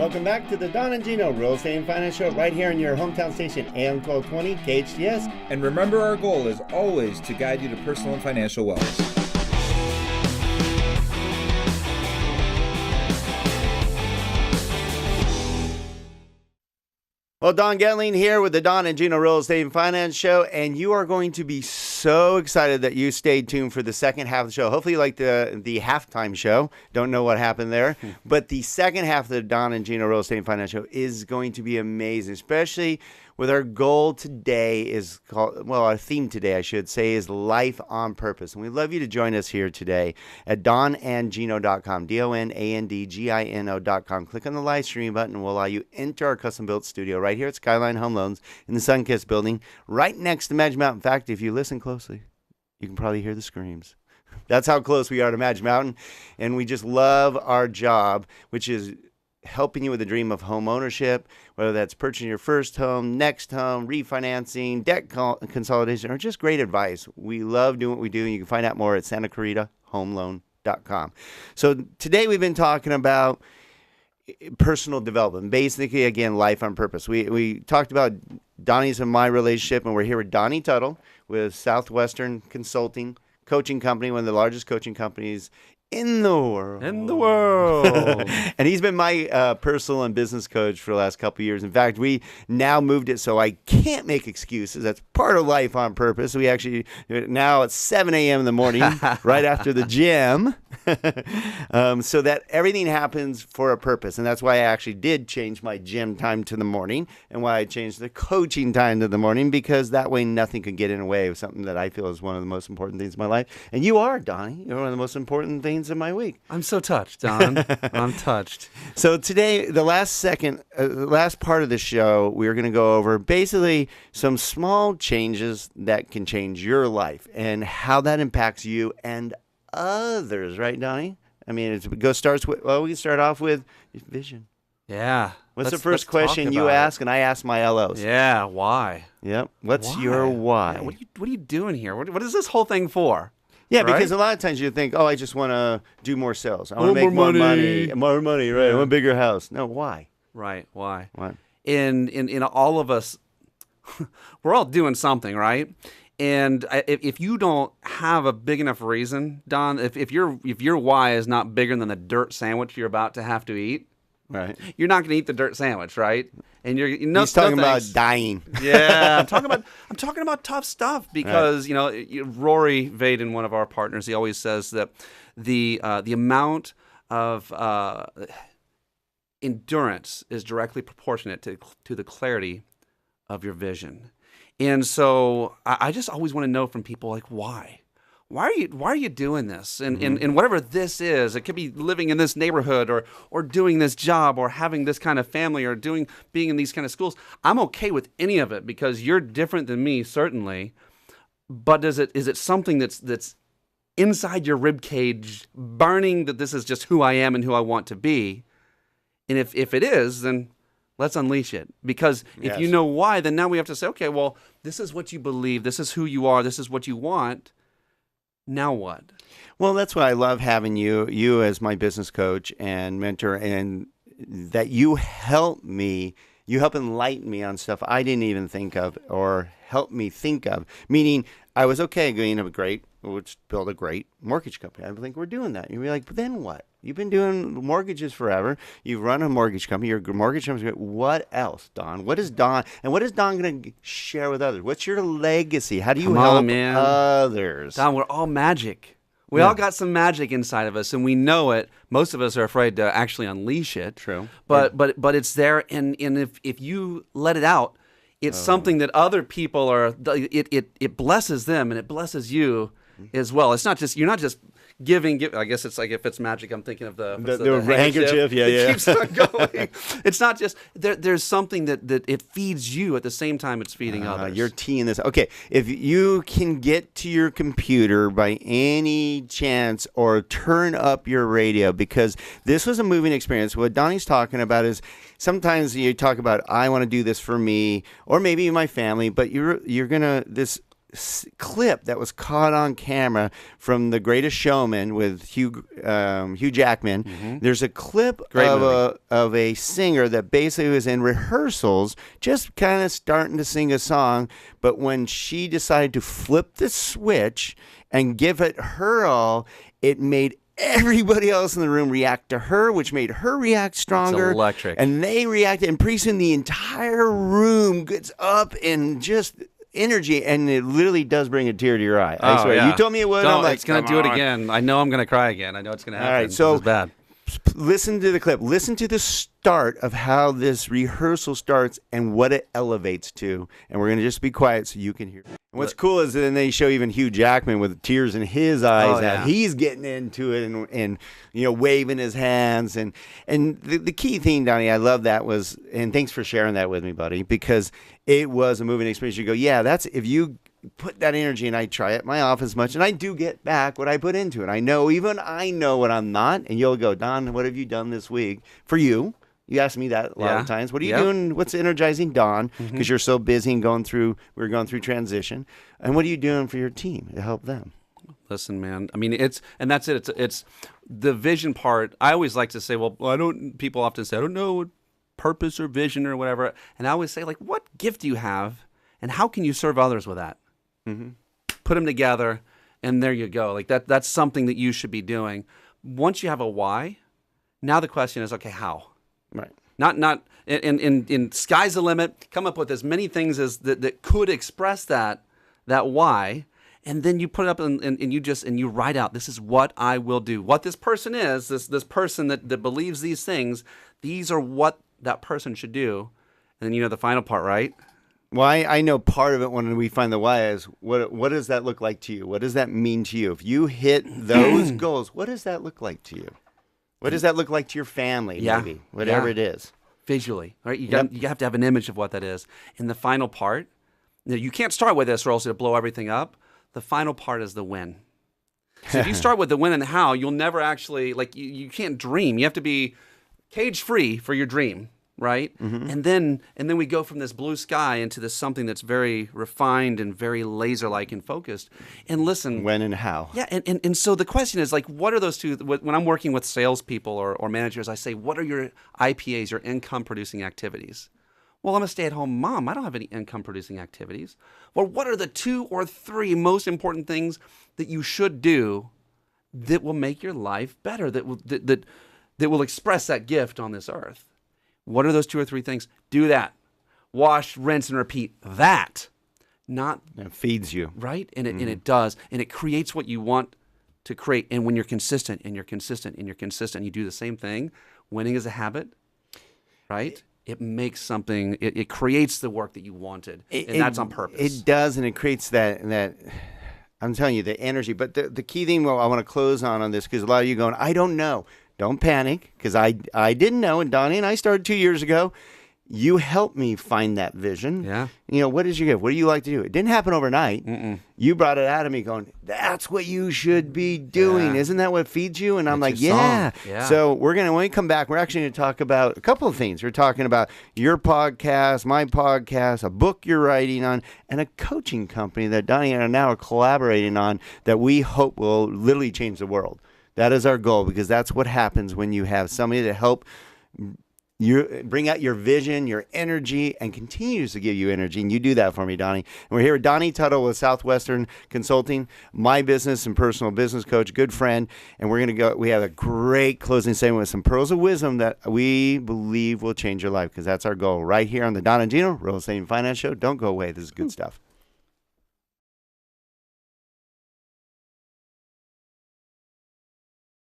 Welcome back to the Don and Gino Real Estate and Finance Show right here in your hometown station, AM 1220 KHTS. And remember, our goal is always to guide you to personal and financial wellness. Well, Don Getling here with the Don and Gino Real Estate and Finance Show, and you are going to be so excited that you stayed tuned for the second half of the show. Hopefully you like the halftime show. Don't know what happened there. But the second half of the Don and Gino Real Estate and Finance Show is going to be amazing, especially with our goal today is called, well, our theme today, I should say, is Life on Purpose. And we'd love you to join us here today at donandgino.com, DONANDGINO.com. Click on the live stream button and we'll allow you into our custom-built studio right here at Skyline Home Loans in the Sunkist building, right next to Magic Mountain. In fact, if you listen closely, you can probably hear the screams. That's how close we are to Magic Mountain. And we just love our job, which is helping you with the dream of home ownership, whether that's purchasing your first home, next home, refinancing, debt consolidation, or just great advice. We love doing what we do, and you can find out more at SantaClaritaHomeLoan.com. So today we've been talking about personal development, basically, again, life on purpose. We talked about Donnie's and my relationship, and we're here with Donnie Tuttle with Southwestern Consulting Coaching Company, one of the largest coaching companies in the world. And he's been my personal and business coach for the last couple of years. In fact, we now moved it so I can't make excuses. That's part of Life on Purpose. We actually, now it's 7 a.m. in the morning, right after the gym, so that everything happens for a purpose. And that's why I actually did change my gym time to the morning and why I changed the coaching time to the morning, because that way nothing could get in the way of something that I feel is one of the most important things in my life. And you are, Donnie. You're one of the most important things in my week. I'm so touched, Don. I'm touched. So today, the last part of the show, we're going to go over basically some small changes that can change your life and how that impacts you and others, right, Donnie? I mean, we can start off with vision. Yeah. What's the first question you ask, and I ask my LOs? Yeah, why? Yep. What's your why? Yeah, what are you doing here? What is this whole thing for? Yeah, right? Because a lot of times you think, I just want to do more sales. I want to make more money. More money, right? I want a bigger house. No, why? Right, why? Why? In all of us, we're all doing something, right? And if you don't have a big enough reason, Don, if your why is not bigger than the dirt sandwich you're about to have to eat, right, you're not going to eat the dirt sandwich, right? And he's talking about dying. Yeah, I'm talking about tough stuff because Rory Vaden, one of our partners, he always says that the amount of endurance is directly proportionate to the clarity of your vision. And so I just always want to know from people, like, why? Why are you doing this? And whatever this is, it could be living in this neighborhood or doing this job or having this kind of family or being in these kind of schools. I'm okay with any of it because you're different than me, certainly. But is it something that's inside your rib cage, burning that this is just who I am and who I want to be? And if it is, then let's unleash it. Because if you know why, then now we have to say, okay, well, this is what you believe, this is who you are, this is what you want. Now what? Well, that's why I love having you as my business coach and mentor, and that you help enlighten me on stuff I didn't even think of or help me think of. Meaning, I was okay going let's build a great mortgage company. I think we're doing that. You'd be like, but then what? You've been doing mortgages forever. You've run a mortgage company. Your mortgage company. What else, Don? What is Don going to share with others? What's your legacy? How do you help others? Don, we're all magic. We all got some magic inside of us, and we know it. Most of us are afraid to actually unleash it. True. But it's there, and if you let it out, it's something that other people it blesses them and it blesses you as well. It's not just you're not just giving. I guess it's like if it's magic, I'm thinking of the handkerchief. Yeah, it keeps on going. It's not just there's something that it feeds you at the same time it's feeding others. You're teeing this. Okay, if you can get to your computer by any chance or turn up your radio, because this was a moving experience. What Donnie's talking about is sometimes you talk about, I want to do this for me or maybe my family, but you're gonna this clip that was caught on camera from The Greatest Showman with Hugh Jackman. There's a clip of a singer that basically was in rehearsals, just kind of starting to sing a song, but when she decided to flip the switch and give it her all, it made everybody else in the room react to her, which made her react stronger. It's electric. And they reacted, and pretty soon the entire room gets up and just energy, and it literally does bring a tear to your eye. I swear. Yeah. You told me it would. No, I'm like, it's going to do it again. I know I'm going to cry again. I know it's going to happen. All right, so this is bad. Listen to the clip. Listen to the start of how this rehearsal starts and what it elevates to. And we're going to just be quiet so you can hear. And what's cool is then they show even Hugh Jackman with tears in his eyes that he's getting into it and waving his hands. And the key thing, Donnie, I love that was, and thanks for sharing that with me, buddy, because it was a moving experience. You go, yeah, that's if you put that energy, and I try it in my office much, and I do get back what I put into it. I know what I'm not, and you'll go, Don, what have you done this week for you? You ask me that a lot of times. What are you doing? What's energizing Don? Because you're so busy and we're going through transition. And what are you doing for your team to help them? Listen, man. I mean, that's it. It's the vision part. I always like to say, well, people often say, I don't know what purpose or vision or whatever. And I always say, like, what gift do you have, and how can you serve others with that? Put them together, and there you go. Like that's something that you should be doing. Once you have a why, now the question is, okay, how? Right. Not in sky's the limit. Come up with as many things as that could express that why, and then you put it up and you write out, this is what I will do. What this person is, this person that believes these things, these are what that person should do. And then the final part, right? Well, I know part of it when we find the why is what does that look like to you? What does that mean to you? If you hit those goals, what does that look like to you? What does that look like to your family, maybe? Whatever it is. Visually, right? You have to have an image of what that is. In the final part, you can't start with this or else it'll blow everything up. The final part is the when. So if you start with the when and the how, you'll never actually, you can't dream. You have to be cage-free for your dream. Right? And then we go from this blue sky into this something that's very refined and very laser-like and focused. And listen. When and how. Yeah, and so the question is, what are those two? When I'm working with salespeople or managers, I say, what are your IPAs, your income-producing activities? Well, I'm a stay-at-home mom. I don't have any income-producing activities. Well, what are the 2 or 3 most important things that you should do that will make your life better, that will express that gift on this earth? What are those 2 or 3 things? Do that. Wash, rinse, and repeat. That. Not. It feeds you. Right? And it does. And it creates what you want to create. And when you're consistent, and you're consistent, and you're consistent, you do the same thing, winning is a habit, right? It makes something, it creates the work that you wanted. And that's on purpose. It does, and it creates that, I'm telling you, the energy. But the key thing I want to close on this, because a lot of you going, I don't know. Don't panic, because I didn't know, and Donnie and I started 2 years ago. You helped me find that vision. Yeah. What is your gift? What do you like to do? It didn't happen overnight. You brought it out of me going, that's what you should be doing. Yeah. Isn't that what feeds you? And I'm like, yeah. So when we come back, we're actually going to talk about a couple of things. We're talking about your podcast, my podcast, a book you're writing on, and a coaching company that Donnie and I now are collaborating on that we hope will literally change the world. That is our goal, because that's what happens when you have somebody to help you bring out your vision, your energy, and continues to give you energy. And you do that for me, Donnie. And we're here with Donnie Tuttle with Southwestern Consulting, my business and personal business coach, good friend. And we're going to go. We have a great closing segment with some pearls of wisdom that we believe will change your life, because that's our goal right here on the Don and Gino Real Estate and Finance Show. Don't go away. This is good stuff.